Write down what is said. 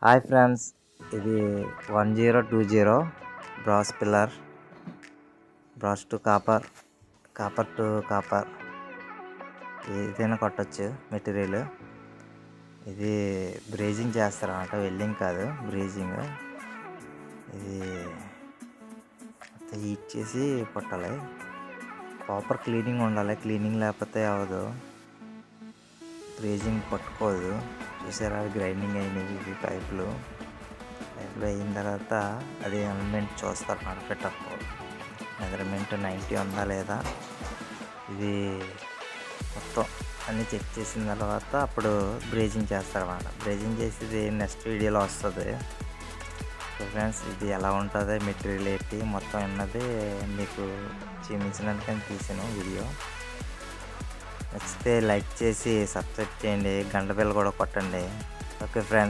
Hi friends, ఇది 1020 brass pillar, brass to copper, copper to copper ఏదైనా కొట్టచ్చు material. ఇది బ్రేజింగ్ చేస్తారన్నమాట, వెల్డింగ్ కాదు బ్రేజింగ్. ఇది హీట్ చేసి కొట్టాలి. ప్రాపర్ క్లీనింగ్ ఉండాలి, క్లీనింగ్ లేకపోతే అవ్వదు, బ్రేజింగ్ పట్టుకోదు. చూసారా గ్రైండింగ్ అయినవి ఇవి పైపులు అయిన తర్వాత అది ఎలిమెంట్ చూస్తారు పర్ఫెక్ట్ మెజర్మెంట్ 90 ఉందా లేదా. ఇది మొత్తం అన్నీ చెక్ చేసిన తర్వాత అప్పుడు బ్రేజింగ్ చేస్తారన్నమాట. బ్రేజింగ్ చేసేది నెక్స్ట్ వీడియోలో వస్తుంది. సో ఫ్రెండ్స్, ఇది ఎలా ఉంటుందో మెటీరియల్ ఏంటి మొత్తం అన్నది మీకు చూపించినట్టుగా తీసాను వీడియో. నచ్చితే లైక్ చేసి సబ్స్క్రైబ్ చేయండి, గంట బెల్ కూడా కొట్టండి. Okay friends.